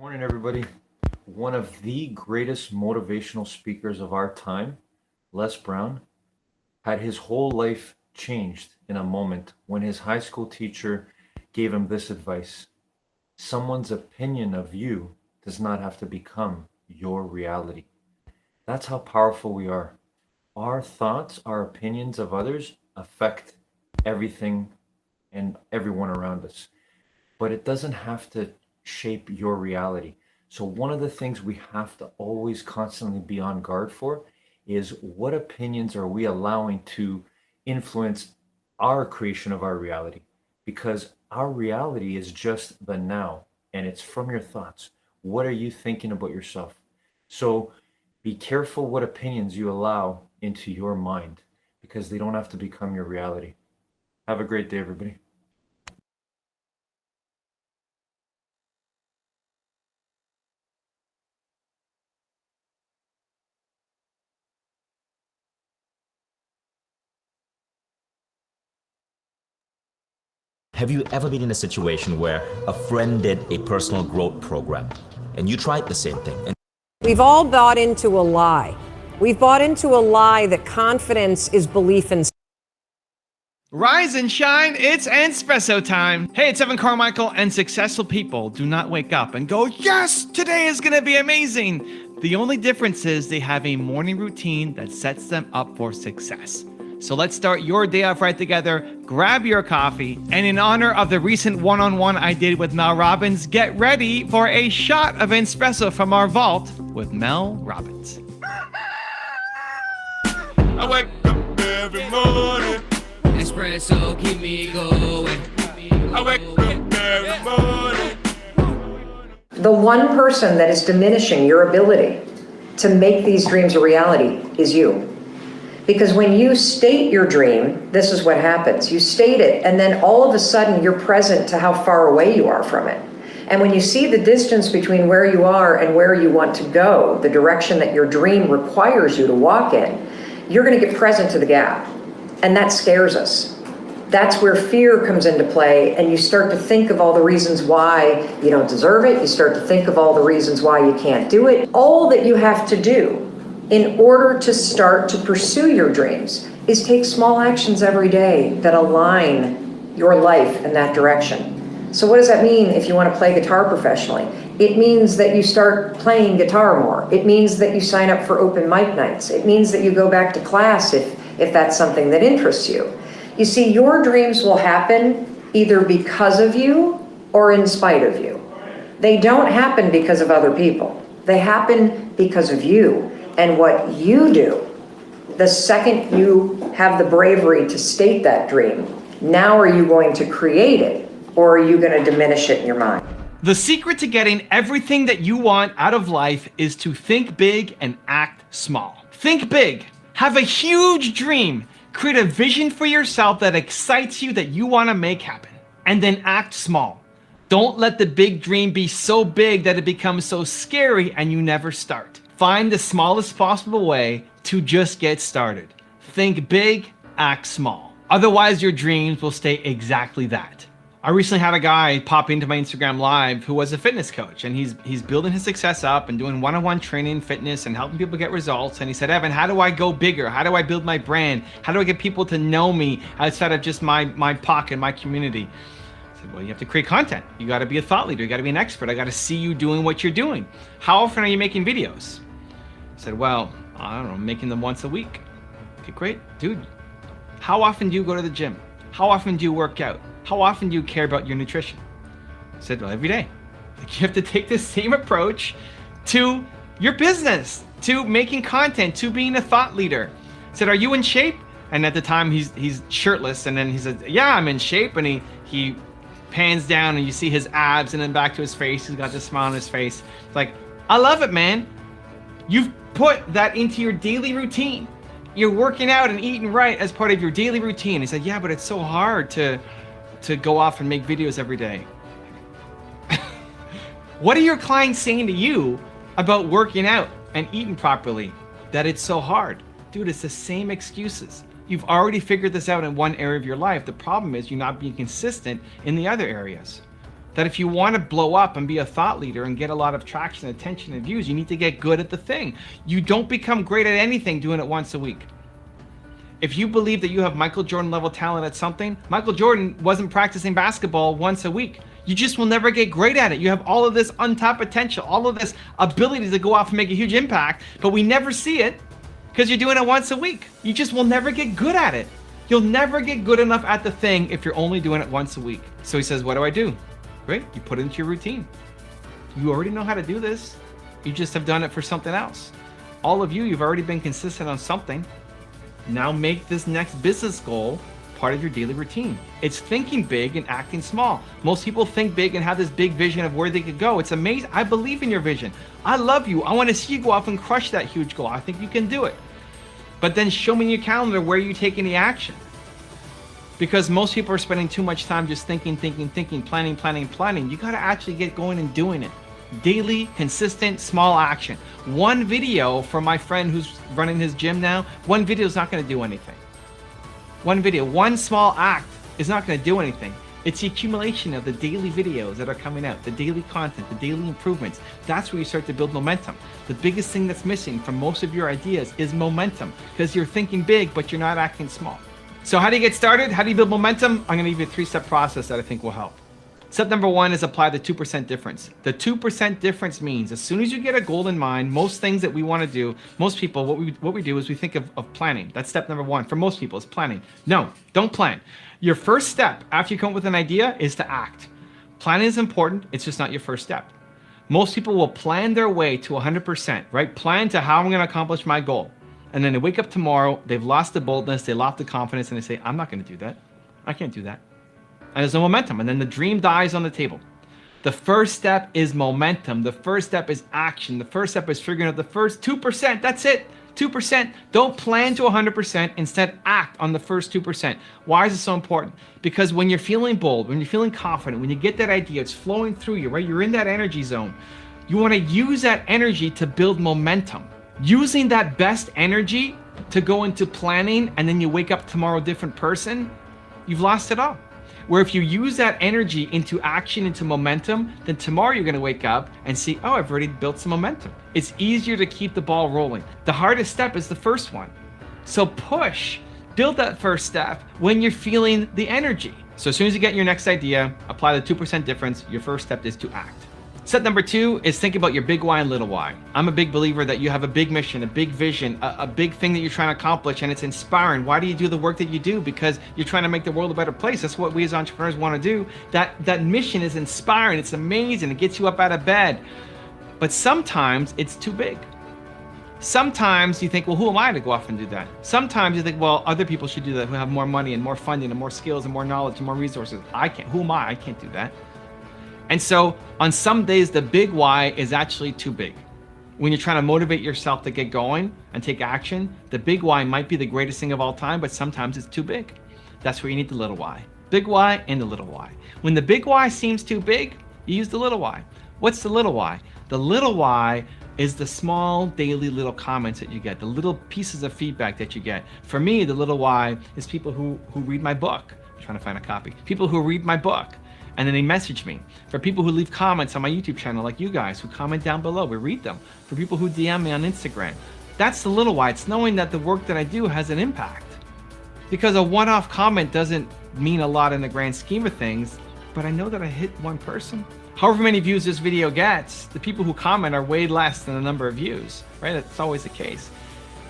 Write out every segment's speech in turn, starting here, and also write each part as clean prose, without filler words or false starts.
Morning, everybody. One of the greatest motivational speakers of our time, Les Brown, had his whole life changed in a moment when his high school teacher gave him this advice. Someone's opinion of you does not have to become your reality. That's how powerful we are. Our thoughts, our opinions of others affect everything and everyone around us, but it doesn't have to shape your reality. So one of the things we have to always constantly be on guard for is what opinions are we allowing to influence our creation of our reality? Because our reality is just the now and it's from your thoughts. What are you thinking about yourself? So be careful what opinions you allow into your mind because they don't have to become your reality. Have a great day, everybody. Have you ever been in a situation where a friend did a personal growth program and you tried the same thing? We've all bought into a lie. We've bought into a lie that confidence is belief in. Rise and shine, it's Espresso time. Hey, it's Evan Carmichael, and successful people do not wake up and go, yes, today is gonna be amazing. The only difference is they have a morning routine that sets them up for success. So let's start your day off right together. Grab your coffee, and in honor of the recent one-on-one I did with Mel Robbins, get ready for a shot of espresso from our vault with Mel Robbins. I wake up every morning. Espresso keep me going. I wake up every morning. The one person that is diminishing your ability to make these dreams a reality is you. Because when you state your dream, this is what happens. You state it, and then all of a sudden you're present to how far away you are from it. And when you see the distance between where you are and where you want to go, the direction that your dream requires you to walk in, you're going to get present to the gap. And that scares us. That's where fear comes into play, and you start to think of all the reasons why you don't deserve it. You start to think of all the reasons why you can't do it. All that you have to do in order to start to pursue your dreams is take small actions every day that align your life in that direction. So what does that mean if you want to play guitar professionally? It means that you start playing guitar more. It means that you sign up for open mic nights. It means that you go back to class if that's something that interests you. You see, your dreams will happen either because of you or in spite of you. They don't happen because of other people. They happen because of you and what you do. The second you have the bravery to state that dream, now are you going to create it, or are you going to diminish it in your mind? The secret to getting everything that you want out of life is to think big and act small. Think big. Have a huge dream. Create a vision for yourself that excites you, that you want to make happen. And then act small. Don't let the big dream be so big that it becomes so scary and you never start. Find the smallest possible way to just get started. Think big, act small. Otherwise, your dreams will stay exactly that. I recently had a guy pop into my Instagram live who was a fitness coach, and he's building his success up and doing one-on-one training, fitness, and helping people get results. And he said, Evan, how do I go bigger? How do I build my brand? How do I get people to know me outside of just my pocket, my community? I said, well, you have to create content. You got to be a thought leader. You got to be an expert. I got to see you doing what you're doing. How often are you making videos? I said, well, I don't know, making them once a week. Okay, great. Dude, how often do you go to the gym? How often do you work out? How often do you care about your nutrition? I said, well, every day. Like, you have to take the same approach to your business, to making content, to being a thought leader. I said, are you in shape? And at the time he's shirtless, and then he said, yeah, I'm in shape. And he pans down and you see his abs, and then back to his face. He's got this smile on his face. It's like, I love it, man. You've put that into your daily routine. You're working out and eating right as part of your daily routine. He said, yeah, but it's so hard to go off and make videos every day. What are your clients saying to you about working out and eating properly that it's so hard? Dude, it's the same excuses. You've already figured this out in one area of your life. The problem is you're not being consistent in the other areas. that if you want to blow up and be a thought leader and get a lot of traction, attention, and views, you need to get good at the thing. You don't become great at anything doing it once a week. If you believe that you have Michael Jordan level talent at something, Michael Jordan wasn't practicing basketball once a week. You just will never get great at it. You have all of this untapped potential, all of this ability to go off and make a huge impact, but we never see it because you're doing it once a week. You just will never get good at it. You'll never get good enough at the thing if you're only doing it once a week. So he says, what do I do? Great, you put it into your routine. You already know how to do this. You just have done it for something else. All of you, you've already been consistent on something. Now make this next business goal part of your daily routine. It's thinking big and acting small. Most people think big and have this big vision of where they could go. It's amazing. I believe in your vision. I love you. I want to see you go off and crush that huge goal. I think you can do it. But then show me in your calendar where you take any action. Because most people are spending too much time just thinking, planning. You got to actually get going and doing it. Daily, consistent, small action. One video for my friend who's running his gym now, one video is not going to do anything. One video, one small act is not going to do anything. It's the accumulation of the daily videos that are coming out, the daily content, the daily improvements. That's where you start to build momentum. The biggest thing that's missing from most of your ideas is momentum, because you're thinking big, but you're not acting small. So how do you get started? How do you build momentum? I'm going to give you a 3-step process that I think will help. Step number 1 is apply the 2% difference. The 2% difference means as soon as you get a goal in mind, most things that we want to do, most people, what we do is we think of planning. That's step number 1. For most people, is planning. No, don't plan. Your first step after you come up with an idea is to act. Planning is important. It's just not your first step. Most people will plan their way to 100%, right? Plan to how I'm going to accomplish my goal. And then they wake up tomorrow, they've lost the boldness, they lost the confidence, and they say, I'm not going to do that. I can't do that. And there's no momentum. And then the dream dies on the table. The first step is momentum. The first step is action. The first step is figuring out the first 2%. That's it. 2%. Don't plan to 100%. Instead, act on the first 2%. Why is it so important? Because when you're feeling bold, when you're feeling confident, when you get that idea, it's flowing through you, right? You're in that energy zone. You want to use that energy to build momentum. Using that best energy to go into planning and then you wake up tomorrow a different person, you've lost it all. Where if you use that energy into action, into momentum, then tomorrow you're going to wake up and see, oh, I've already built some momentum. It's easier to keep the ball rolling. The hardest step is the first one. So push, build that first step when you're feeling the energy. So as soon as you get your next idea, apply the 2% difference. Your first step is to act. Step number 2 is think about your big why and little why. I'm a big believer that you have a big mission, a big vision, a big thing that you're trying to accomplish, and it's inspiring. Why do you do the work that you do? Because you're trying to make the world a better place. That's what we as entrepreneurs want to do. That mission is inspiring. It's amazing. It gets you up out of bed. But sometimes it's too big. Sometimes you think, well, who am I to go off and do that? Sometimes you think, well, other people should do that who have more money and more funding and more skills and more knowledge and more resources. I can't. Who am I? I can't do that. And so on some days, the big why is actually too big. When you're trying to motivate yourself to get going and take action, the big why might be the greatest thing of all time, but sometimes it's too big. That's where you need the little why. Big why and the little why. When the big why seems too big, you use the little why. What's the little why? The little why is the small daily little comments that you get, the little pieces of feedback that you get. For me, the little why is people who read my book. I'm trying to find a copy. People who read my book. And then they message me. For people who leave comments on my YouTube channel, like you guys, who comment down below, we read them. For people who DM me on Instagram. That's the little why. It's knowing that the work that I do has an impact. Because a one-off comment doesn't mean a lot in the grand scheme of things, but I know that I hit one person. However many views this video gets, the people who comment are way less than the number of views, right? That's always the case.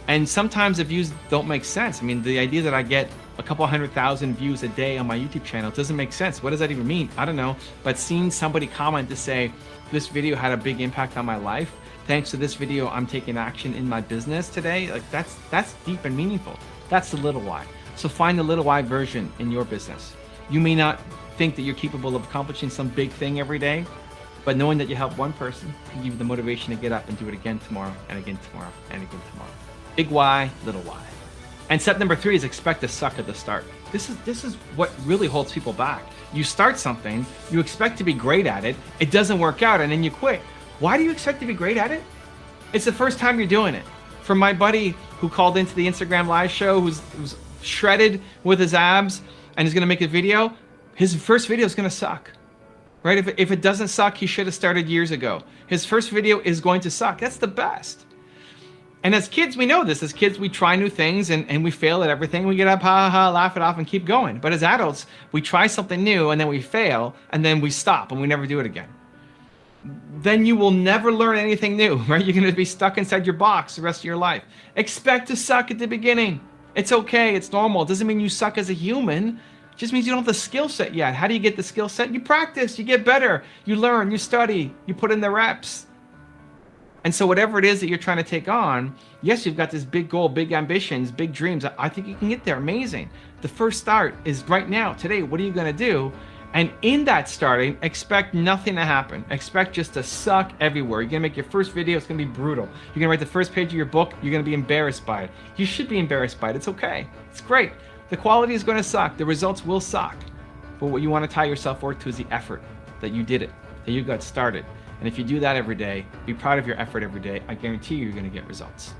And sometimes the views don't make sense. I mean, the idea that I get a couple 100,000 views a day on my YouTube channel doesn't make sense. What does that even mean? I don't know. But seeing somebody comment to say, this video had a big impact on my life. Thanks to this video, I'm taking action in my business today. Like that's deep and meaningful. That's the little why. So find the little why version in your business. You may not think that you're capable of accomplishing some big thing every day, but knowing that you help one person can give you the motivation to get up and do it again tomorrow and again tomorrow and again tomorrow. Big why, little why. And step number 3 is expect to suck at the start. This is what really holds people back. You start something, you expect to be great at it, it doesn't work out, and then you quit. Why do you expect to be great at it? It's the first time you're doing it. For my buddy who called into the Instagram live show, who's shredded with his abs and is gonna make a video, his first video is gonna suck. right? If it doesn't suck, he should have started years ago. His first video is going to suck. That's the best. And as kids, we know this. As kids, we try new things and we fail at everything. We get up, ha ha ha, laugh it off and keep going. But as adults, we try something new and then we fail and then we stop and we never do it again. Then you will never learn anything new, right? You're going to be stuck inside your box the rest of your life. Expect to suck at the beginning. It's okay. It's normal. It doesn't mean you suck as a human. It just means you don't have the skill set yet. How do you get the skill set? You practice. You get better. You learn. You study. You put in the reps. And so whatever it is that you're trying to take on, yes, you've got this big goal, big ambitions, big dreams. I think you can get there. Amazing. The first start is right now, today. What are you going to do? And in that starting, expect nothing to happen. Expect just to suck everywhere. You're going to make your first video. It's going to be brutal. You're going to write the first page of your book. You're going to be embarrassed by it. You should be embarrassed by it. It's okay. It's great. The quality is going to suck. The results will suck. But what you want to tie your self-worth to is the effort that you did it, that you got started. And if you do that every day, be proud of your effort every day, I guarantee you're going to get results.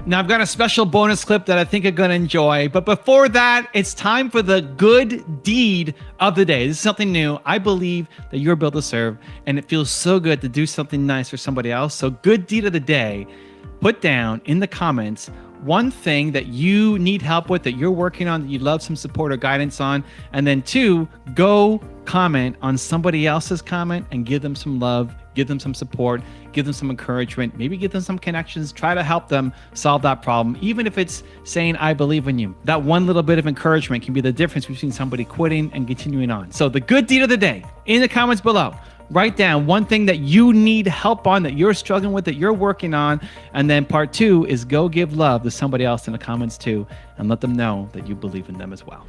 Now, I've got a special bonus clip that I think you're going to enjoy. But before that, it's time for the good deed of the day. This is something new. I believe that you're built to serve, and it feels so good to do something nice for somebody else. So good deed of the day, put down in the comments one thing that you need help with, that you're working on, that you'd love some support or guidance on. And then 2, go comment on somebody else's comment and give them some love, give them some support, give them some encouragement, maybe give them some connections, try to help them solve that problem. Even if it's saying, I believe in you, that one little bit of encouragement can be the difference between somebody quitting and continuing on. So the good deed of the day in the comments below. Write down one thing that you need help on, that you're struggling with, that you're working on. And then part 2 is go give love to somebody else in the comments too, and let them know that you believe in them as well.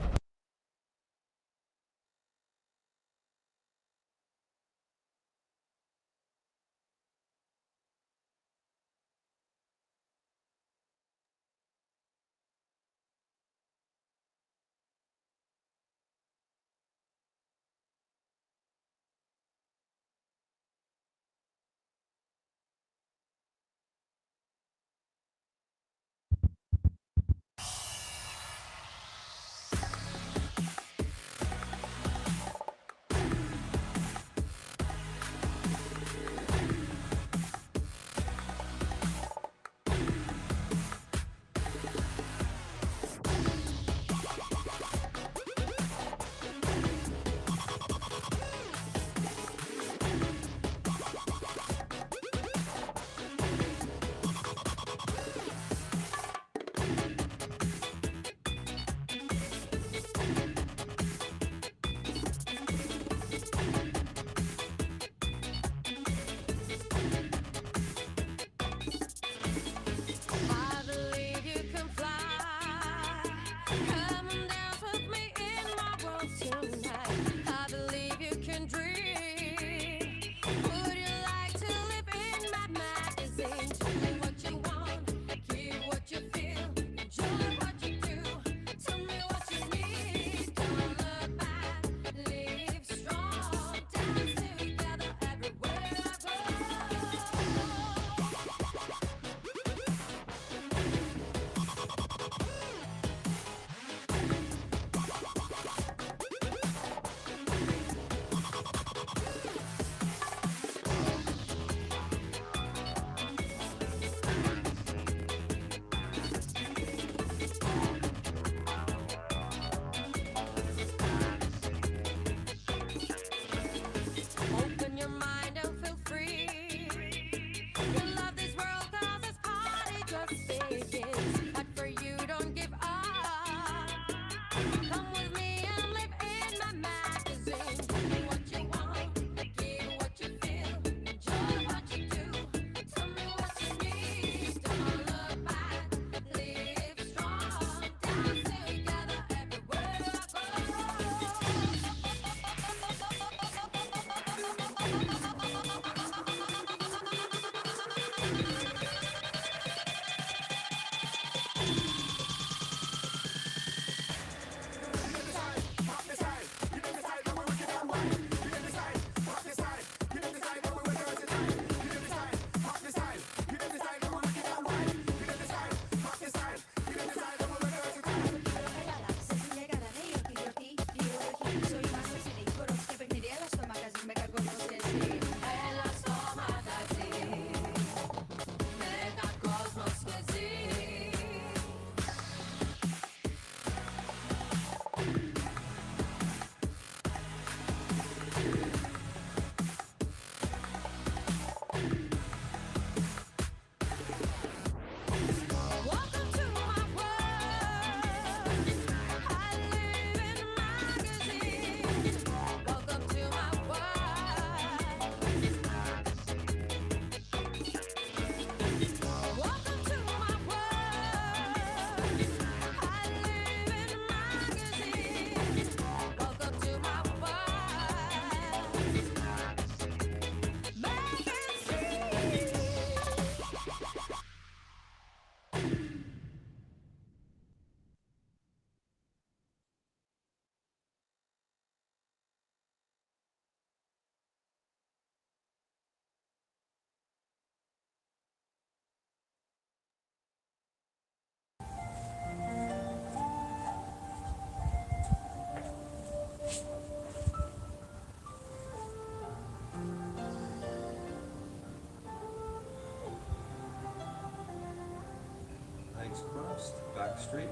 legs crossed, back straight,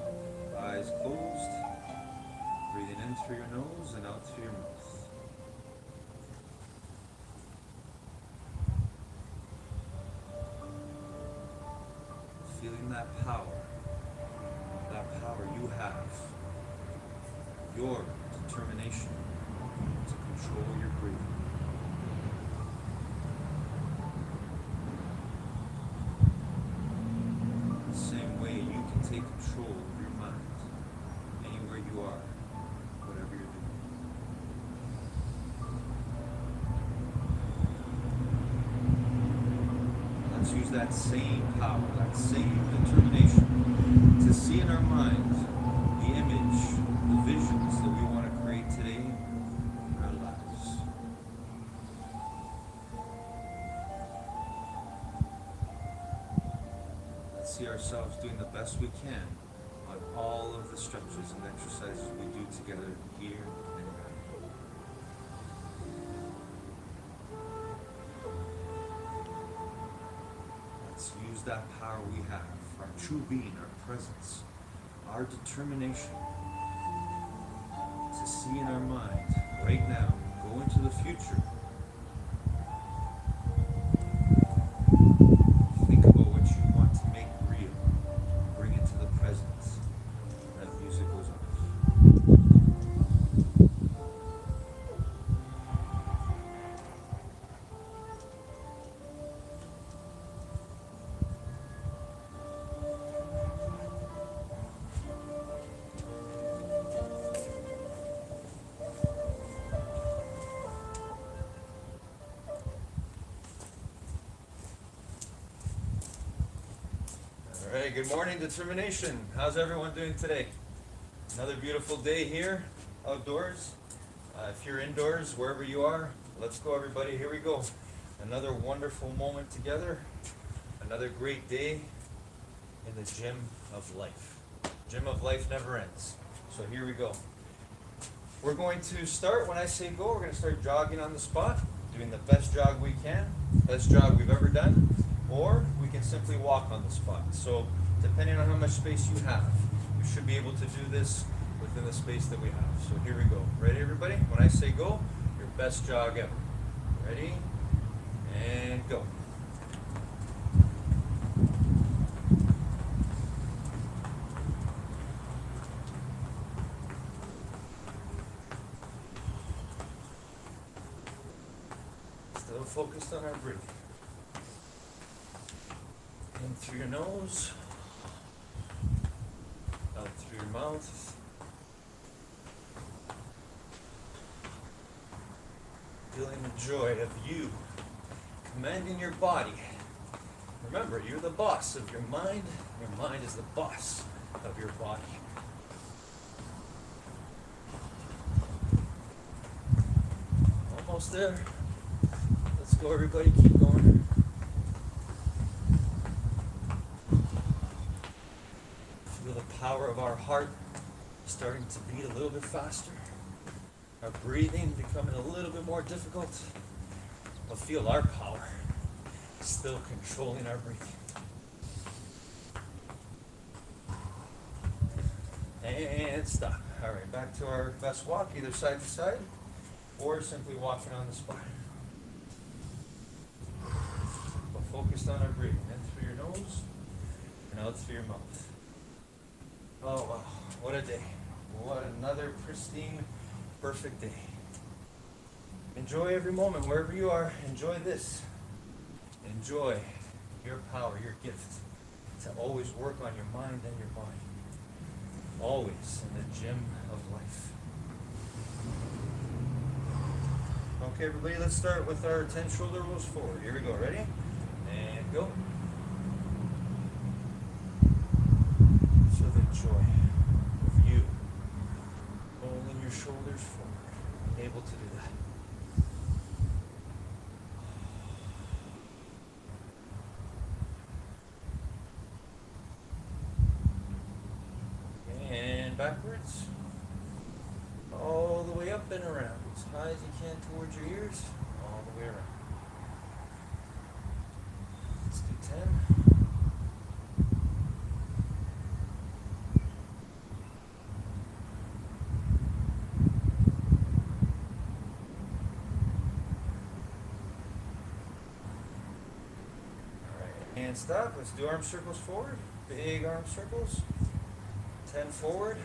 eyes closed. Breathing in through your nose and out through your mouth. Feeling that power you have, your determination to control your breathing. The same way you can take control of your mind anywhere you are, whatever you're doing. Let's use that same power, that same determination to see in our mind the image, the visions that we want to create today in our lives. Let's see ourselves doing the best we can on all of the stretches and exercises we do together here and now. Let's use that power we have, our true being, our presence, our determination to see in our mind right now, go into the future. Think about what you want to make real. Bring it to the present. That music goes off. All right, good morning, determination. How's everyone doing today? Another beautiful day here, outdoors. If you're indoors, wherever you are, let's go, everybody. Here we go. Another wonderful moment together. Another great day in the gym of life. Gym of life never ends. So here we go. We're going to start when I say go. We're going to start jogging on the spot, doing the best jog we can, best jog we've ever done. Or we can simply walk on the spot. So depending on how much space you have, you should be able to do this within the space that we have. So here we go. Ready, everybody? When I say go, your best jog ever. Ready? And go. Still focused on our breathing. In through your nose, out through your mouth. Feeling the joy of you commanding your body. Remember, you're the boss of your mind. Your mind is the boss of your body. Almost there. Let's go, everybody. Keep going. Feel the power of our heart starting to beat a little bit faster. Our breathing becoming a little bit more difficult. But feel our power still controlling our breathing. And stop. All right, back to our best walk, either side to side, or simply walking on the spot. But focused on our breathing, in through your nose and out through your mouth. Oh wow, what a day. What another pristine, perfect day. Enjoy every moment, wherever you are, enjoy this. Enjoy your power, your gift, to always work on your mind and your body. Always in the gym of life. Okay, everybody, let's start with our 10 shoulder rolls forward. Here we go, ready? And go. Feel the joy of you rolling your shoulders forward, being able to do that. And backwards, all the way up and around, as high as you can towards your ears, all the way around. Let's do 10. And stop. Let's do arm circles forward. Big arm circles. 10 forward.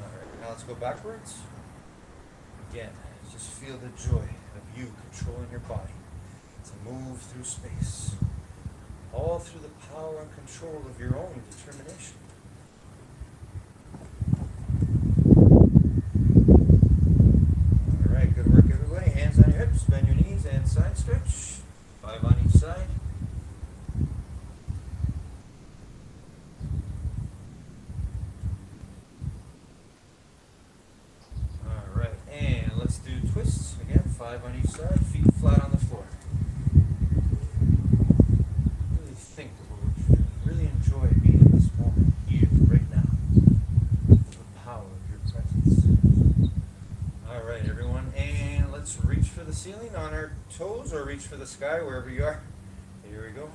Alright, now let's go backwards. Again, just feel the joy of you controlling your body to move through space. All through the power and control of your own determination. Alright, good work everybody. Hands on your hips, bend your knees and side stretch. 5 on each side. Alright, and let's do twists. Again, 5 on each side, feet flat on the floor. Really think about what you're doing. Really enjoy being in this moment, here, right now. The power of your presence. Alright, everyone, and let's reach for the ceiling on our toes or reach for the sky, wherever you are. Here we go.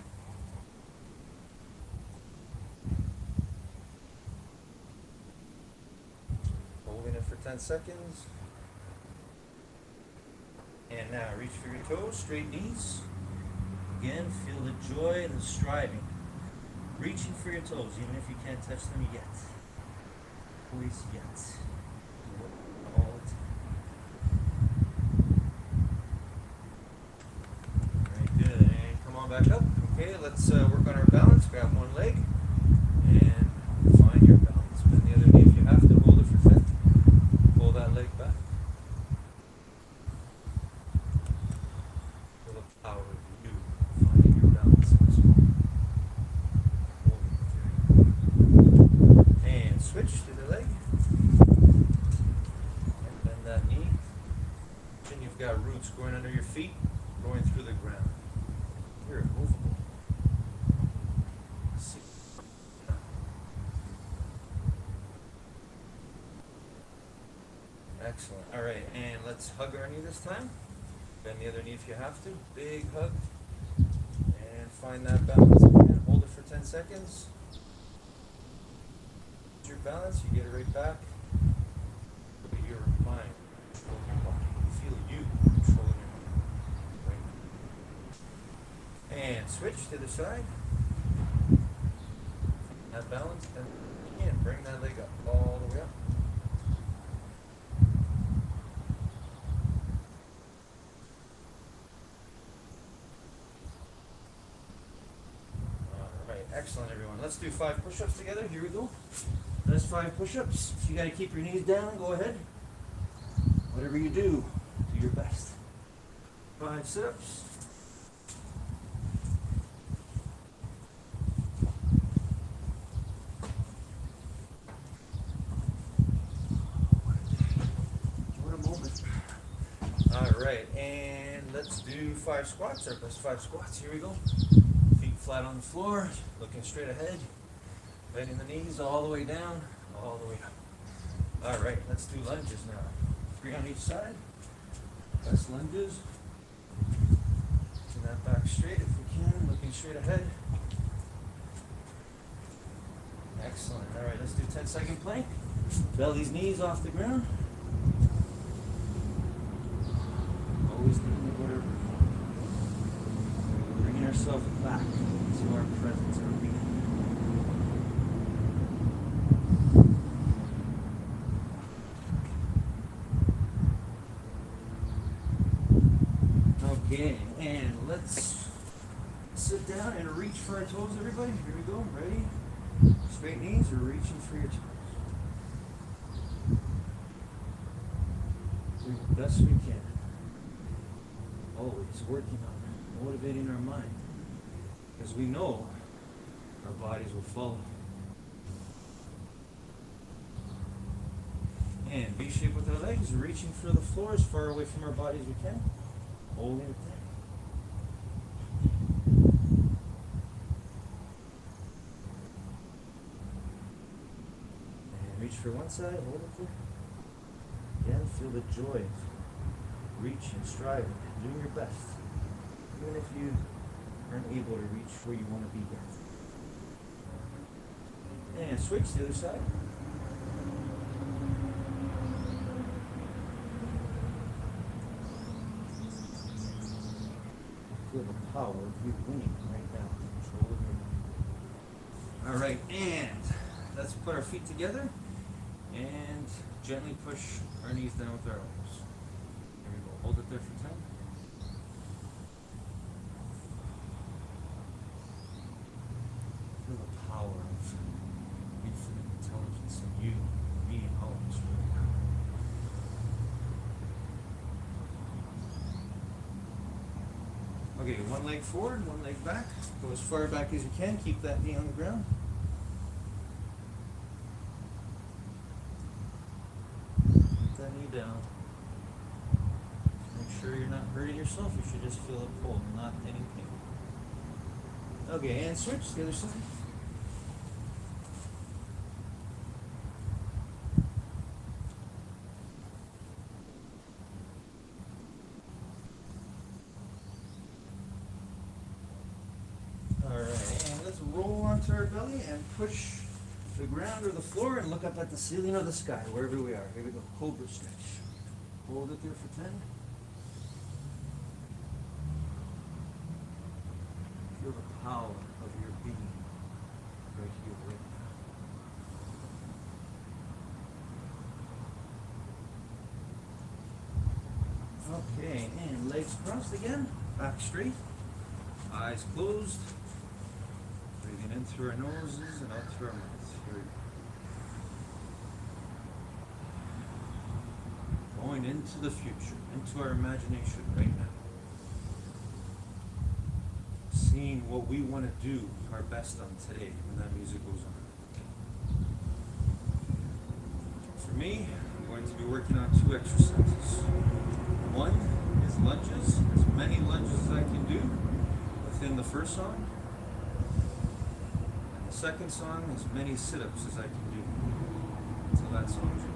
Holding it for 10 seconds. And now reach for your toes, straight knees. Again, feel the joy and the striving. Reaching for your toes, even if you can't touch them yet. Always yet. All the time. Very good. And come on back up. Okay, let's work on our balance. Grab one leg and find your balance. Bend the other knee if you have to. Hold it for 10. Pull that leg back. Feel the power of you finding your balance in this moment. Hold it there. And switch to the leg. And bend that knee. Then you've got roots going under your feet, going through the ground. You're immovable. See. Excellent. All right, and let's hug our knee this time. Bend the other knee if you have to. Big hug. And find that balance again. Hold it for 10 seconds. Your balance, you get it right back. Look at your mind controlling your body. You feel you controlling your mind. Right. And switch to the side. That balance, and again, bring that leg up, all the way up. Alright, excellent everyone. Let's do 5 push-ups together. Here we go. That's 5 push-ups. If you gotta keep your knees down, go ahead. Whatever you do your best. 5 sit-ups. What a moment. Alright, and let's do 5 squats, our best 5 squats. Here we go. Feet flat on the floor, looking straight ahead. Bending the knees all the way down, all the way up. Alright, let's do lunges now. 3 on each side. Best lunges. Keeping that back straight if we can, looking straight ahead. Excellent. Alright, let's do 10-second plank. Belly's knees off the ground. Always thinking about our breathing. Bringing ourselves back to our presence, our being. Okay, and let's sit down and reach for our toes, everybody. Here we go. Ready? Straight knees, we're reaching for your toes. Do the best we can. Always working on motivating our mind. Because we know our bodies will follow. And V shape with our legs, reaching for the floor as far away from our body as we can. Holding it there. And reach for one side, hold it there. Again, feel the joy of reaching, striving, doing your best. Even if you aren't able to reach where you want to be yet. And switch to the other side. Feel the power of you winning right now. Control of your mind. All right, and let's put our feet together and gently push our knees down with our elbows. Here we go. Hold it there for 10. Feel the power of infinite intelligence in you, me, and all of us right now. Okay, one leg forward, one leg back. Go as far back as you can. Keep that knee on the ground. Put that knee down. Make sure you're not hurting yourself. You should just feel it pull, not any pain. Okay, and switch to the other side. Alright, and let's roll onto our belly and push the ground or the floor and look up at the ceiling or the sky, wherever we are. Here we go, cobra stretch. Hold it there for 10. Feel the power of your being right here, right now. Okay, and legs crossed again, back straight, eyes closed. Breathing in through our noses and out through our mouths. Here we go. Going into the future, into our imagination right now. Seeing what we want to do our best on today when that music goes on. For me, I'm going to be working on 2 exercises. One is lunges, as many lunges as I can do within the first song. And the second song, as many sit-ups as I can do until that song's over.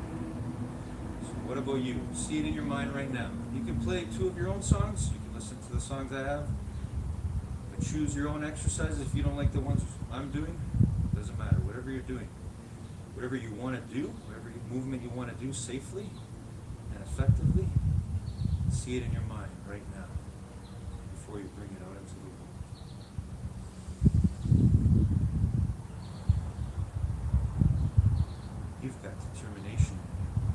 So what about you? See it in your mind right now. You can play 2 of your own songs. You can listen to the songs I have. But choose your own exercises. If you don't like the ones I'm doing, it doesn't matter. Whatever you're doing, whatever you want to do, whatever movement you want to do safely and effectively, see it in your mind right now before you bring it out into the world. You've got determination.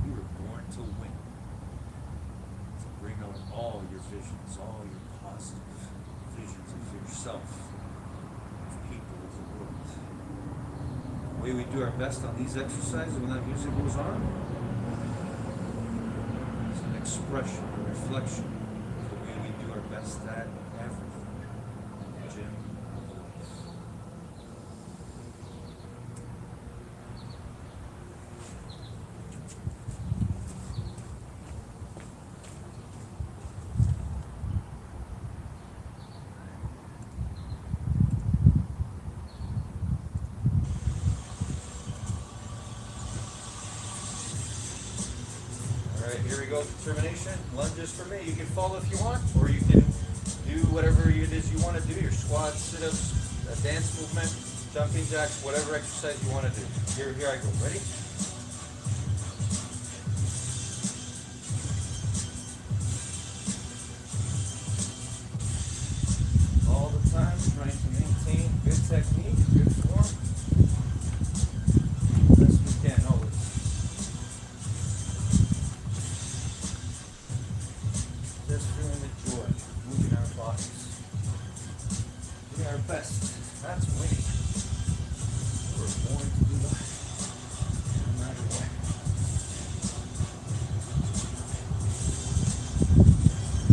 You were born to win. To bring out all your visions, all your positive visions of yourself, of people, of the world. The way we do our best on these exercises when that music goes on is an expression, a reflection of the way we do our best at everything. Gym, voice. Alright, here we go, determination. Lunges for me. You can follow if you want, or you can do whatever it is you want to do. Your squats, sit-ups, a dance movement, jumping jacks, whatever exercise you want to do. Here I go. Ready? All the time, trying to maintain good technique, good form. Best we can, always. Just feeling the joy, moving our bodies, doing our best. That's winning. We're born to do that, no matter what.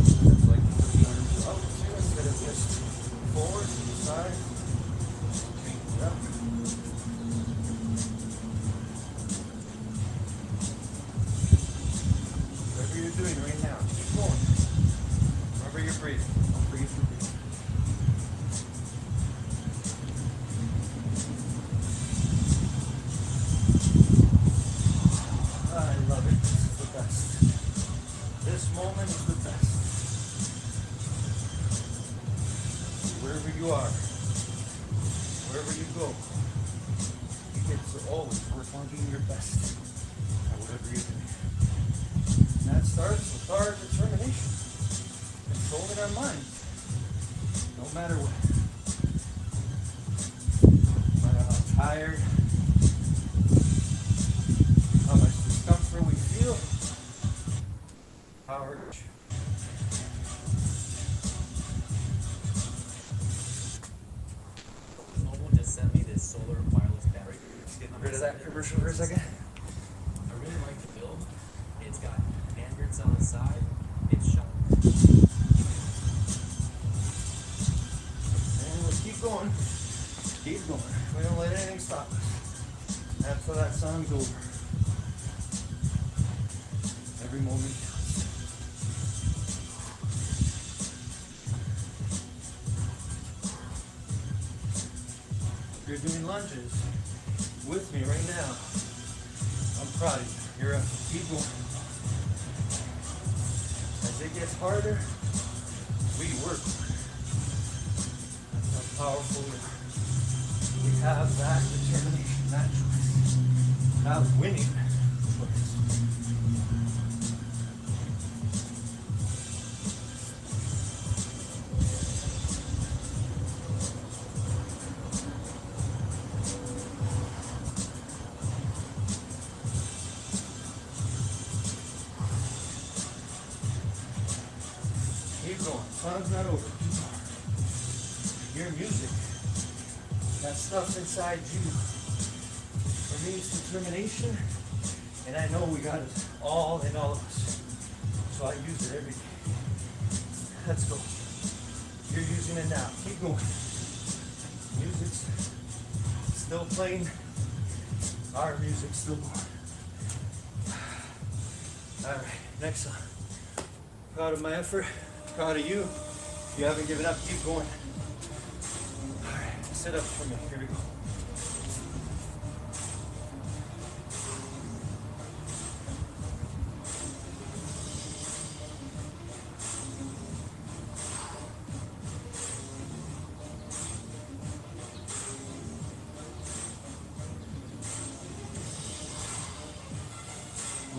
Just like to put the arms up too, instead of just forward to the side. Change it up. Whatever you're doing right now, keep going. Remember your breathing. Don't forget your breathing. I love it. This is the best. This moment is the best. Wherever you are, wherever you go, you get to always work on doing your best at whatever you're doing. And that starts with our determination, controlling our mind. No matter what. No matter how tired, how much discomfort we feel, power. Someone just sent me this solar wireless battery. Get rid of that commercial for a second. I really like the build. It's got handgrips on the side. It's sharp. And we'll keep going. Keep going. We don't let anything stop us. After that song's over. Every moment counts. You're doing lunges with me right now. I'm proud of you. You're up. Keep going. As it gets harder, we work. That's how powerful we are. We have that determination, that choice, that winning choice. Keep going. Song's not over. Your music, that stuff inside you, for me it's determination, and I know we got it all in all of us. So I use it every day. Let's go. You're using it now. Keep going. Music's still playing. Our music's still going. All right, next song. Proud of my effort. Proud of you. If you haven't given up, keep going. All right, sit up for me. Here we go.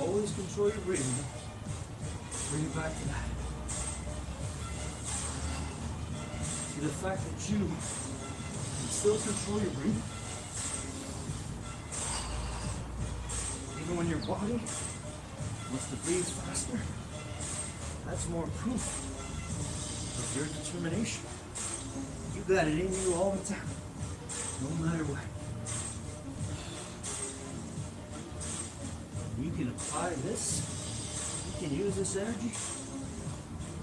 Always control your breathing. Bring it back to that. See the fact that you can still control your breathing, even when your body wants to breathe faster, that's more proof of your determination. You got it in you all the time, no matter what. You can apply this, you can use this energy,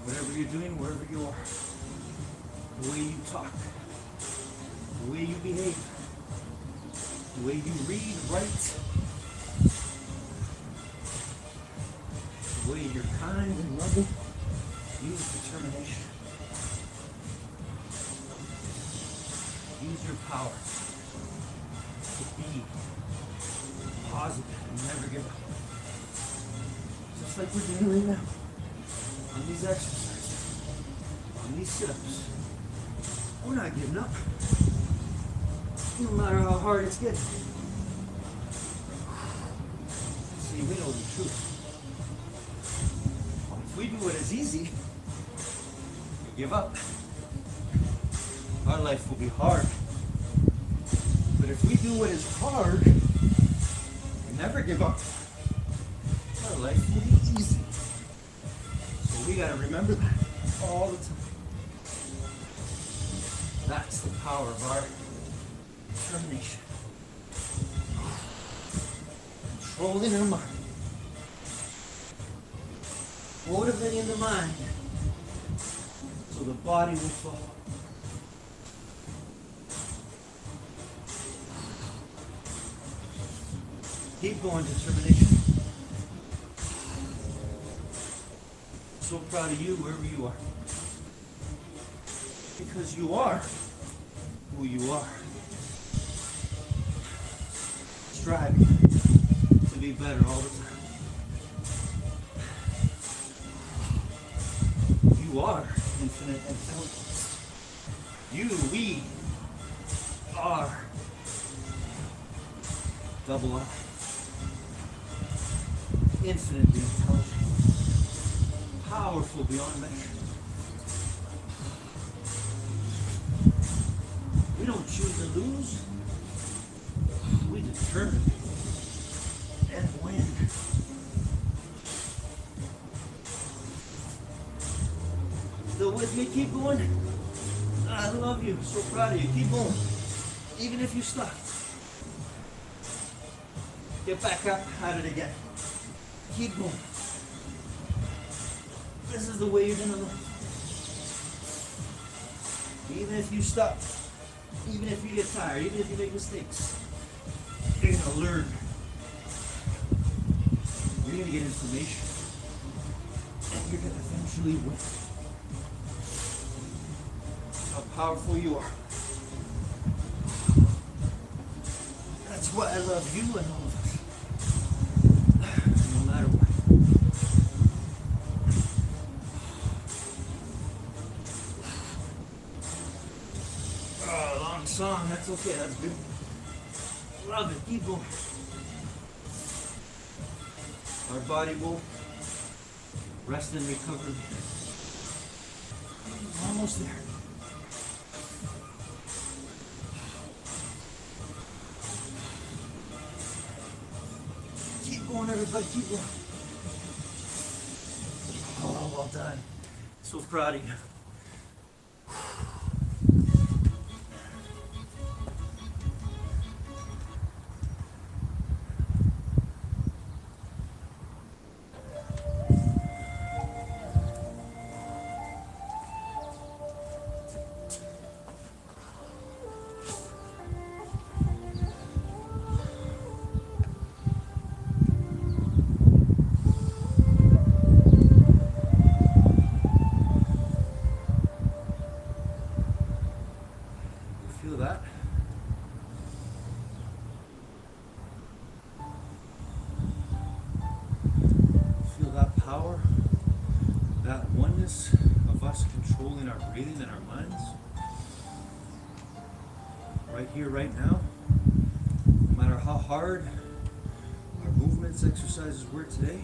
whatever you're doing, wherever you are. The way you talk, the way you behave, the way you read, write, the way you're kind and loving, use determination. Use your power to be positive and never give up. Just like we're doing right now, on these exercises, on these sit-ups. We're not giving up, no matter how hard it's getting. See, we know the truth. If we do what is easy, we give up. Our life will be hard. But if we do what is hard, we never give up. Our life will be easy. So we gotta remember that all the time. That's the power of our determination. Controlling our mind. Motivating the mind so the body will follow. Keep going, determination. So proud of you wherever you are. Because you are who you are. Striving to be better all the time. You are infinite intelligence. We are double I. Infinitely intelligent. Powerful beyond measure. We don't choose to lose. We determine and win. Still with me? Keep going. I love you. So proud of you. Keep going. Even if you stop. Get back up at it again. Keep going. This is the way you're gonna learn. Even if you stop, even if you get tired, even if you make mistakes, you're gonna learn. You're gonna get information. And you're gonna eventually win. How powerful you are. That's why I love you and all of us. No matter what. Oh, long song. That's okay. That's good. Love it. Keep going. Our body will rest and recover. Almost there. Keep going, everybody. Keep going. Oh, well done. So proud of you. Feel that? Feel that power, that oneness of us controlling our breathing and our minds? Right here, right now. No matter how hard our movements, exercises were today,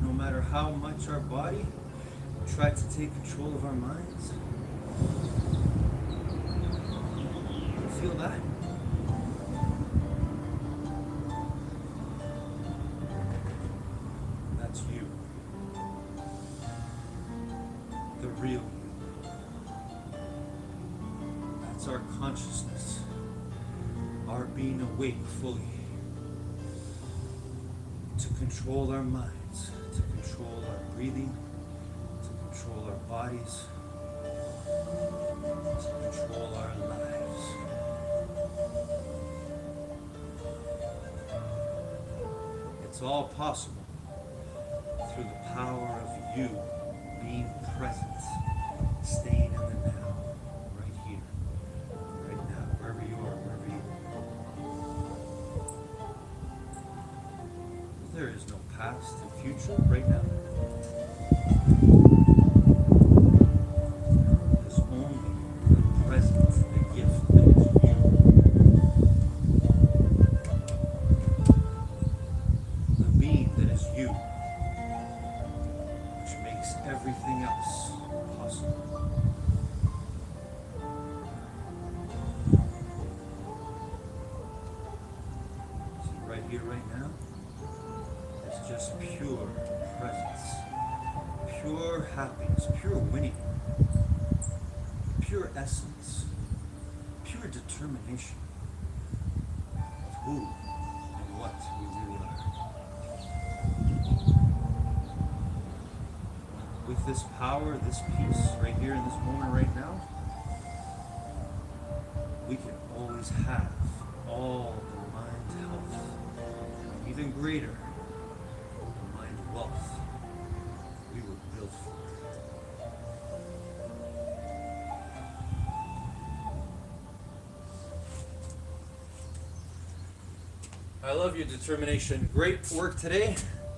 no matter how much our body tried to take control of our minds, feel that? That's you. The real you. That's our consciousness. Our being awake fully. To control our minds. To control our breathing. To control our bodies. To control our lives. It's all possible through the power of you being present, staying in the now, right here, right now, wherever you are, wherever you are. There is no past and future right now. There's only the present, the gift that is you. You, which makes everything else possible. See, right here, right now, it's just pure presence, pure happiness, pure winning, pure essence, pure determination of who and what we really are. With this power, this peace, right here in this moment, right now, we can always have all the mind health, even greater, the mind wealth we were built for. I love your determination. Great work today.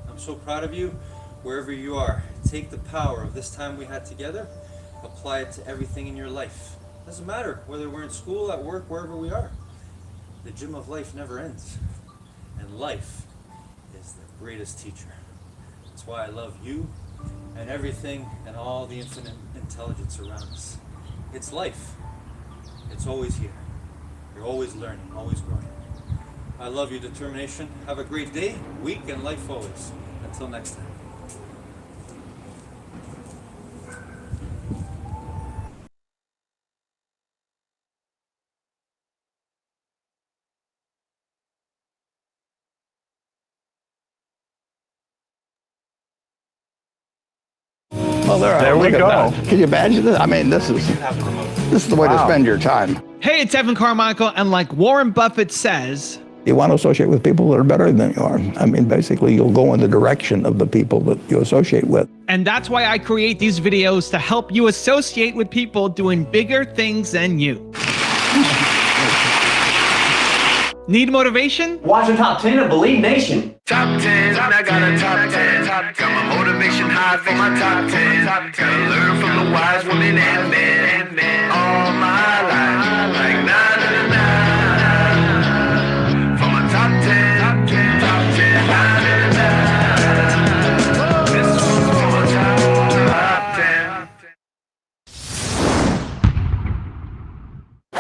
I'm so proud of you. Wherever you are, take the power of this time we had together, apply it to everything in your life. Doesn't matter whether we're in school, at work, wherever we are. The gym of life never ends. And life is the greatest teacher. That's why I love you and everything and all the infinite intelligence around us. It's life. It's always here. You're always learning, always growing. I love your determination. Have a great day, week, and life always. Until next time. Well, there we go. Can you imagine this? I mean, this is the way to spend your time. Hey, it's Evan Carmichael, and like Warren Buffett says, You want to associate with people that are better than you are. I mean, basically, you'll go in the direction of the people that you associate with. and that's why I create these videos to help you associate with people doing bigger things than you. Need motivation? Watch the top 10 of Believe Nation. Top 10, I got a top 10. Got my motivation high for my top 10. Gotta learn from the wise women and men. All my life, like 9 and 9. For my top 10, top 10, 9 and 9. This one's for my top 10.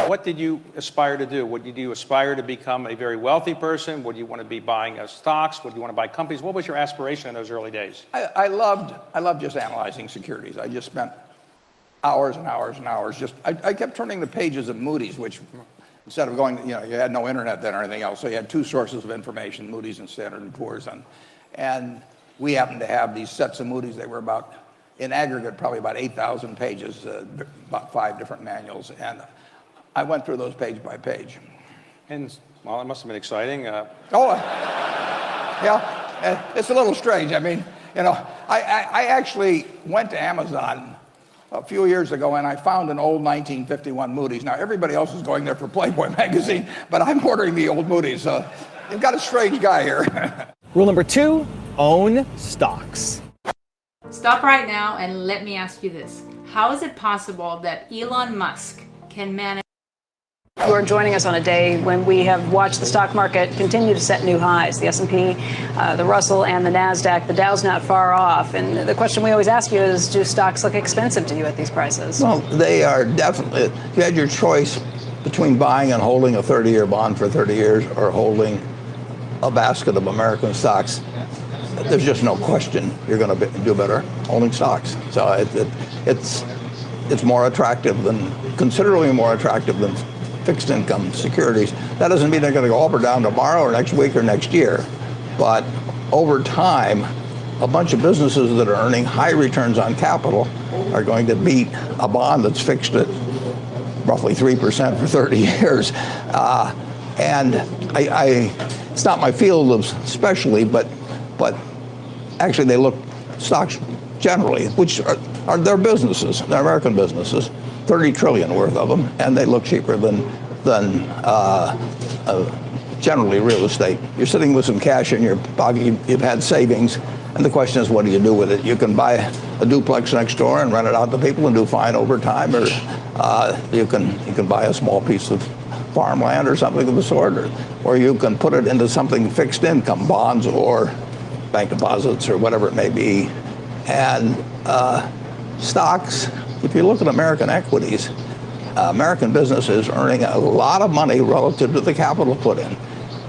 What did you aspire to do? Did you aspire to become a very wealthy person? Would you want to be buying stocks? Would you want to buy companies? What was your aspiration in those early days? I loved just analyzing securities. I just spent hours and hours and hours. I kept turning the pages of Moody's, which instead of going, you had no internet then or anything else, so you had two sources of information, Moody's and Standard & Poor's. And we happened to have these sets of Moody's. They were about, in aggregate, probably about 8,000 pages, about 5 different manuals. And I went through those page by page. And, well, it must have been exciting. Yeah, it's a little strange. I mean, I actually went to Amazon a few years ago and I found an old 1951 Moody's. Now, everybody else is going there for Playboy magazine, but I'm ordering the old Moody's. So you've got a strange guy here. Rule number 2, own stocks. Stop right now and let me ask you this. How is it possible that Elon Musk can manage? You are joining us on a day when we have watched the stock market continue to set new highs. The S&P, the Russell, and the NASDAQ. The Dow's not far off. And the question we always ask you is, do stocks look expensive to you at these prices? Well, they are definitely. If you had your choice between buying and holding a 30-year bond for 30 years or holding a basket of American stocks, there's just no question you're going to do better holding stocks. So it's more attractive considerably more attractive than fixed income securities. That doesn't mean they're going to go up or down tomorrow or next week or next year. But over time, a bunch of businesses that are earning high returns on capital are going to beat a bond that's fixed at roughly 3% for 30 years. And it's not my field of specialty, but actually they look stocks generally, which are their businesses, they're American businesses, 30 trillion worth of them, and they look cheaper than generally real estate. You're sitting with some cash in your pocket, you've had savings, and the question is, what do you do with it? You can buy a duplex next door and rent it out to people and do fine over time, or you can buy a small piece of farmland or something of the sort, or you can put it into something fixed income, bonds or bank deposits or whatever it may be. And stocks, if you look at American equities, American business is earning a lot of money relative to the capital put in.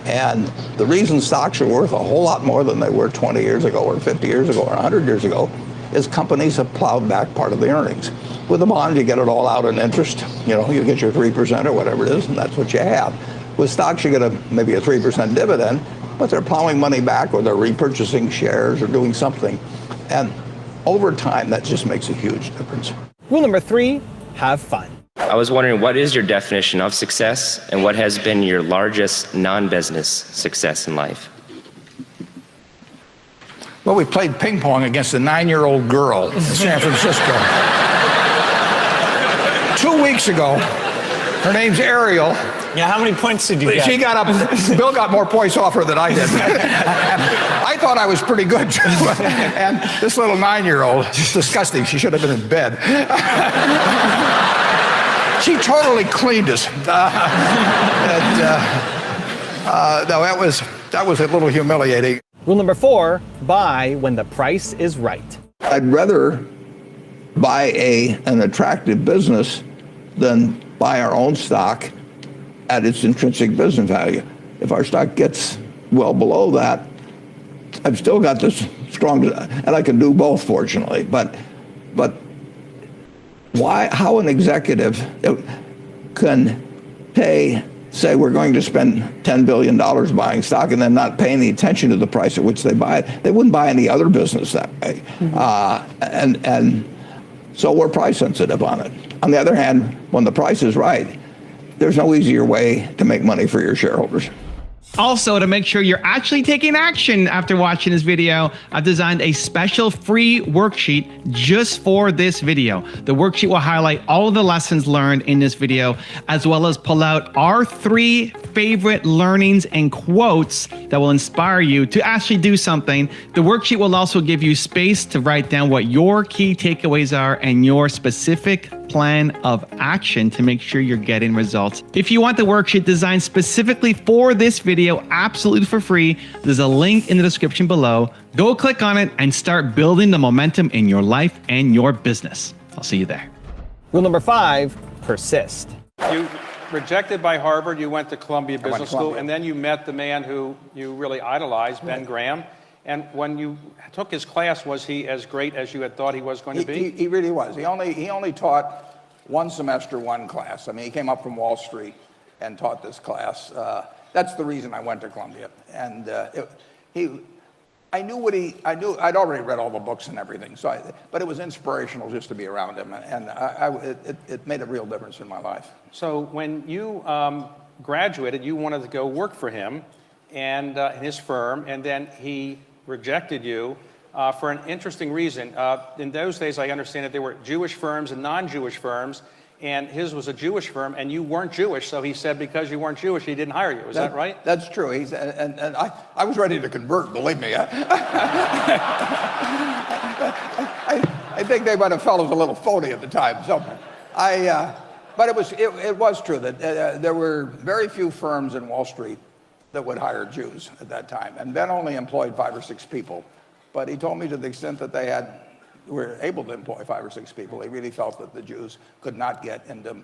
And the reason stocks are worth a whole lot more than they were 20 years ago or 50 years ago or 100 years ago is companies have plowed back part of the earnings. With a bond, you get it all out in interest. You get your 3% or whatever it is, and that's what you have. With stocks, you get maybe a 3% dividend, but they're plowing money back or they're repurchasing shares or doing something. And over time, that just makes a huge difference. Rule number 3, have fun. I was wondering, what is your definition of success and what has been your largest non-business success in life? Well, we played ping pong against a 9-year-old girl in San Francisco. 2 weeks ago, her name's Ariel. Yeah, how many points did you get? She got up, Bill got more points off her than I did. I thought I was pretty good, too. And this little 9-year-old, it's disgusting, she should have been in bed. She totally cleaned us. No, that was a little humiliating. Rule number 4, buy when the price is right. I'd rather buy an attractive business than buy our own stock at its intrinsic business value. If our stock gets well below that, I've still got this strong, and I can do both, fortunately. But why? How an executive can say we're going to spend $10 billion buying stock and then not pay any attention to the price at which they buy it? They wouldn't buy any other business that way. And so we're price sensitive on it. On the other hand, when the price is right, there's no easier way to make money for your shareholders. Also, to make sure you're actually taking action after watching this video, I've designed a special free worksheet just for this video. The worksheet will highlight all of the lessons learned in this video, as well as pull out our 3 favorite learnings and quotes that will inspire you to actually do something. The worksheet will also give you space to write down what your key takeaways are and your specific plan of action to make sure you're getting results. If you want the worksheet designed specifically for this video, absolutely for free, there's a link in the description below. Go click on it and start building the momentum in your life and your business. I'll see you there. Rule number 5, persist. You rejected by Harvard, you went to Columbia Business School, and then you met the man who you really idolized, Ben Graham. And when you took his class, was he as great as you had thought he was going to be? He really was. He only taught one semester, one class. I mean, he came up from Wall Street and taught this class. That's the reason I went to Columbia. And I knew I'd already read all the books and everything. But it was inspirational just to be around him, and it made a real difference in my life. So when you graduated, you wanted to go work for him and his firm, and then he rejected you for an interesting reason. In those days, I understand that there were Jewish firms and non-Jewish firms, and his was a Jewish firm, and you weren't Jewish, so he said because you weren't Jewish, he didn't hire you. Is that right? That's true. And I was ready to convert, believe me. I think they might have felt it was a little phony at the time. So but it was true that there were very few firms in Wall Street that would hire Jews at that time. And Ben only employed 5 or 6 people. But he told me to the extent that they were able to employ 5 or 6 people, he really felt that the Jews could not get into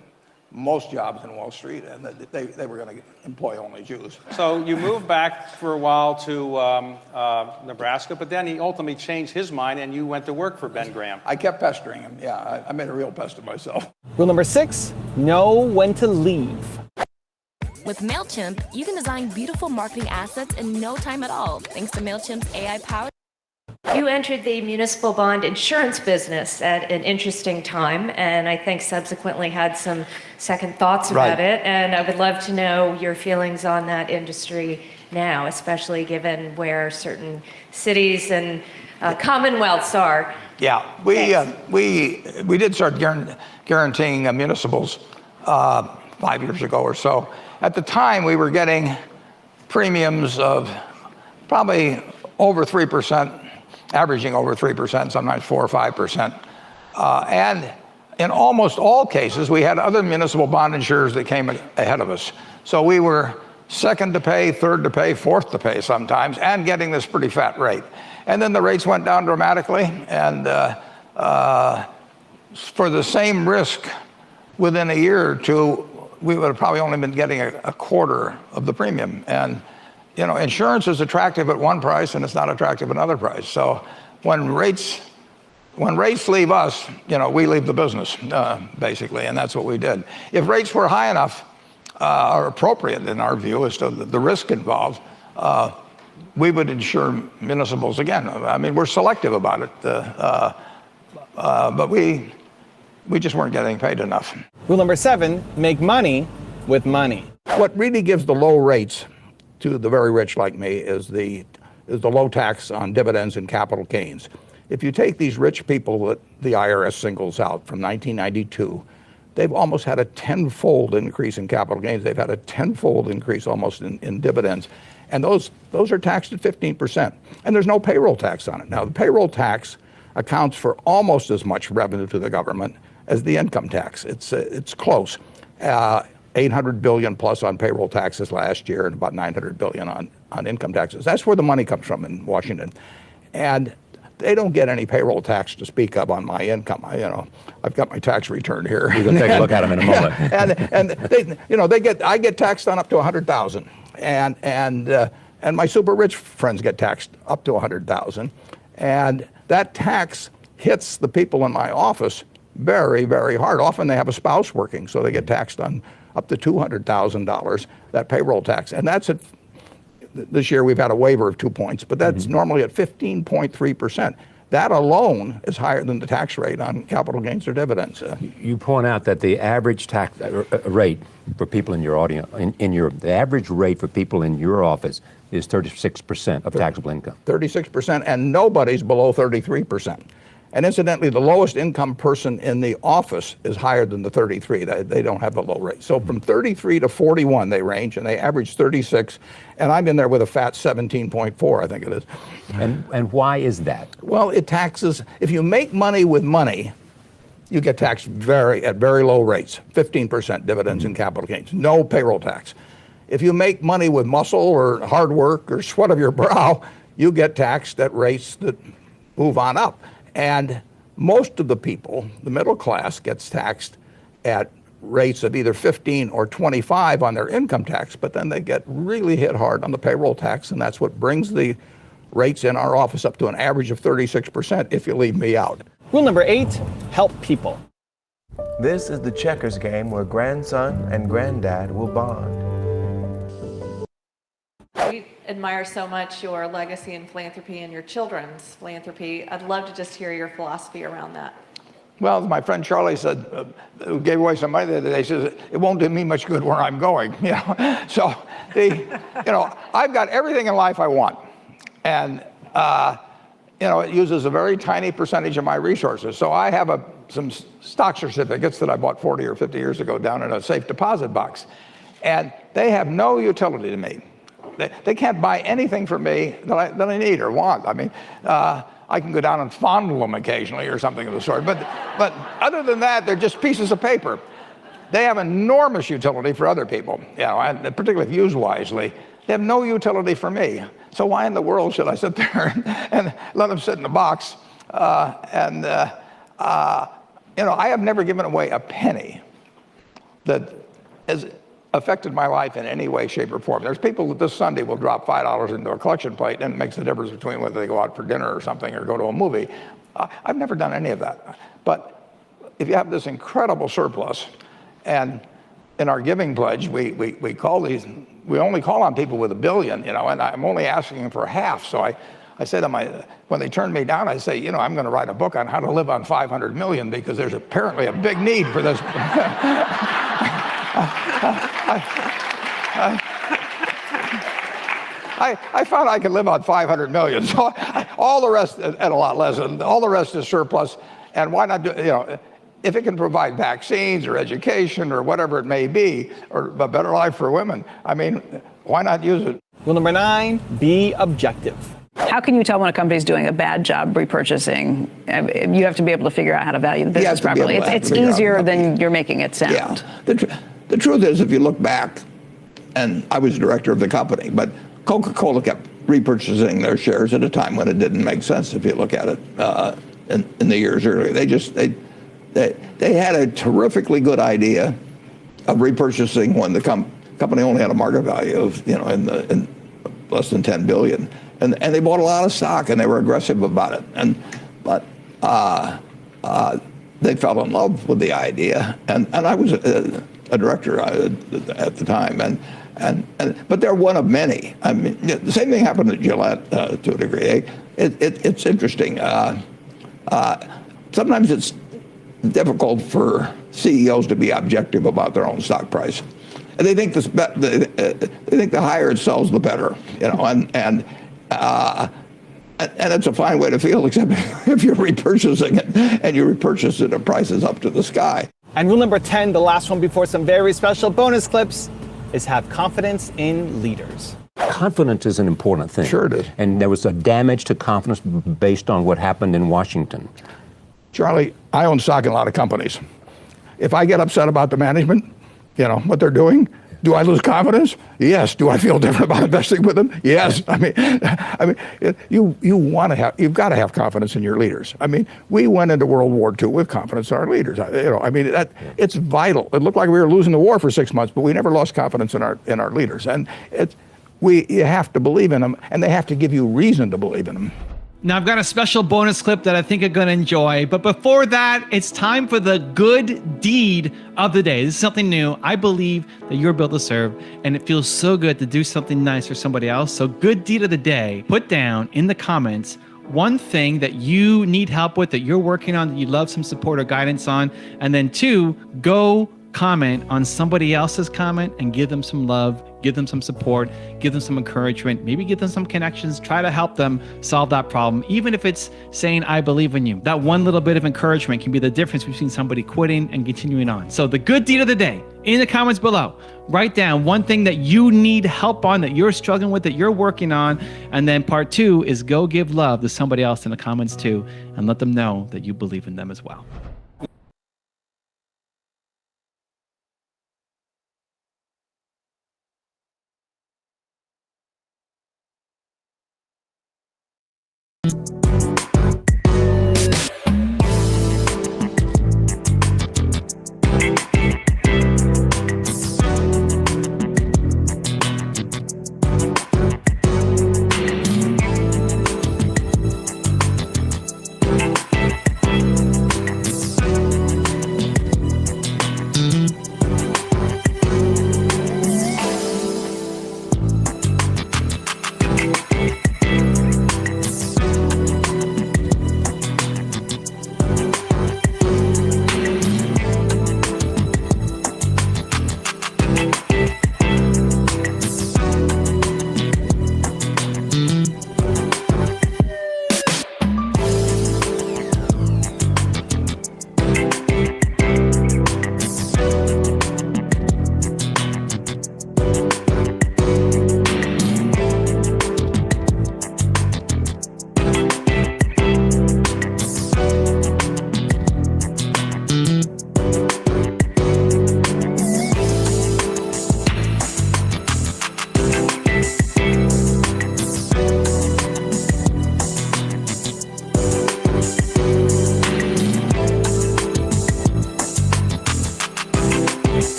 most jobs in Wall Street, and that they were going to employ only Jews. So you moved back for a while to Nebraska, but then he ultimately changed his mind and you went to work for Ben Graham. I kept pestering him. Yeah, I made a real pest of myself. Rule number 6, know when to leave. With MailChimp, you can design beautiful marketing assets in no time at all, thanks to MailChimp's AI-powered. You entered the municipal bond insurance business at an interesting time, and I think subsequently had some second thoughts about it. And I would love to know your feelings on that industry now, especially given where certain cities and commonwealths are. Yeah, we did start guaranteeing municipals 5 years ago or so. At the time, we were getting premiums of probably over 3%, averaging over 3%, sometimes 4 or 5%. And in almost all cases, we had other municipal bond insurers that came ahead of us. So we were second to pay, third to pay, fourth to pay sometimes, and getting this pretty fat rate. And then the rates went down dramatically, and for the same risk, within a year or two, we would have probably only been getting a quarter of the premium. And you know, insurance is attractive at one price and it's not attractive at another price. So when rates leave us, you know, we leave the business, basically, and that's what we did. If rates were high enough, or appropriate in our view as to the risk involved, we would insure municipals again. I mean, we're selective about it, but we just weren't getting paid enough. Rule number 7, make money with money. What really gives the low rates to the very rich like me is the low tax on dividends and capital gains. If you take these rich people that the IRS singles out from 1992, they've almost had a tenfold increase in capital gains. They've had a tenfold increase almost in dividends. And those are taxed at 15%. And there's no payroll tax on it. Now, the payroll tax accounts for almost as much revenue to the government as the income tax. It's close. 800 billion plus on payroll taxes last year and about 900 billion on income taxes. That's where the money comes from in Washington. And they don't get any payroll tax to speak of on my income. I've got my tax return here. We're going to take a look at them in a moment. I get taxed on up to $100,000, and my super rich friends get taxed up to $100,000, and that tax hits the people in my office very, very hard. Often they have a spouse working, so they get taxed on up to $200,000, that payroll tax. And that's this year we've had a waiver of 2 points, but that's normally at 15.3%. That alone is higher than the tax rate on capital gains or dividends. You point out that the average tax rate for people in your audience, the average rate for people in your office is 36% of taxable income. 36%, and nobody's below 33%. And incidentally, the lowest income person in the office is higher than the 33. They don't have the low rate. So from 33 to 41 they range, and they average 36. And I'm in there with a fat 17.4, I think it is. And why is that? Well, it taxes, if you make money with money, you get taxed at very low rates, 15% dividends and capital gains, no payroll tax. If you make money with muscle or hard work or sweat of your brow, you get taxed at rates that move on up. And most of the people, the middle class, gets taxed at rates of either 15 or 25 on their income tax, but then they get really hit hard on the payroll tax, and that's what brings the rates in our office up to an average of 36% if you leave me out. Rule number 8, help people. This is the checkers game where grandson and granddad will bond. We admire so much your legacy in philanthropy and your children's philanthropy. I'd love to just hear your philosophy around that. Well, as my friend Charlie said, who gave away some money the other day, he says, it won't do me much good where I'm going. So I've got everything in life I want. And it uses a very tiny percentage of my resources. So I have some stock certificates that I bought 40 or 50 years ago down in a safe deposit box. And they have no utility to me. They can't buy anything for me that I need or want. I mean, I can go down and fondle them occasionally or something of the sort. But other than that, they're just pieces of paper. They have enormous utility for other people, and particularly if used wisely. They have no utility for me. So why in the world should I sit there and let them sit in the box? I have never given away a penny that has affected my life in any way, shape, or form. There's people that this Sunday will drop $5 into a collection plate, and it makes the difference between whether they go out for dinner or something or go to a movie. I've never done any of that. But if you have this incredible surplus, and in our giving pledge, we only call on people with $1 billion, and I'm only asking them for half. So I say to when they turn me down, I say, I'm going to write a book on how to live on 500 million because there's apparently a big need for this. I found I could live on 500 million. So all the rest, and a lot less, and all the rest is surplus. And why not do, if it can provide vaccines or education or whatever it may be, or a better life for women, I mean, why not use it? Rule number 9, be objective. How can you tell when a company's doing a bad job repurchasing? You have to be able to figure out how to value the business properly. It's easier than you're making it sound. Yeah. The truth is, if you look back, and I was director of the company, but Coca-Cola kept repurchasing their shares at a time when it didn't make sense if you look at it in the years earlier. They had a terrifically good idea of repurchasing when the company only had a market value of in less than 10 billion, and they bought a lot of stock and they were aggressive about it. But they fell in love with the idea, and I was a director at the time, but they're one of many. I mean, the same thing happened at Gillette to a degree. It's interesting. Sometimes it's difficult for CEOs to be objective about their own stock price, and they think the higher it sells, the better. And it's a fine way to feel, except if you're repurchasing it and you repurchase it at prices up to the sky. And rule number 10, the last one before some very special bonus clips, is have confidence in leaders. Confidence is an important thing. Sure it is. And there was a damage to confidence based on what happened in Washington. Charlie, I own stock in a lot of companies. If I get upset about the management, what they're doing, Do I lose confidence? Yes. Do I feel different about investing with them? Yes. I mean, you've got to have confidence in your leaders. I mean, we went into World War II with confidence in our leaders. It's vital. It looked like we were losing the war for 6 months, but we never lost confidence in our leaders. And you have to believe in them, and they have to give you reason to believe in them. Now I've got a special bonus clip that I think you're going to enjoy. But before that, it's time for the good deed of the day. This is something new. I believe that you're built to serve, and it feels so good to do something nice for somebody else. So good deed of the day, put down in the comments one thing that you need help with, that you're working on, that you love some support or guidance on. And then 2, go comment on somebody else's comment and give them some love, give them some support, give them some encouragement, maybe give them some connections, try to help them solve that problem. Even if it's saying, I believe in you, that one little bit of encouragement can be the difference between somebody quitting and continuing on. So the good deed of the day, in the comments below, write down one thing that you need help on, that you're struggling with, that you're working on. And then part 2 is go give love to somebody else in the comments too, and let them know that you believe in them as well.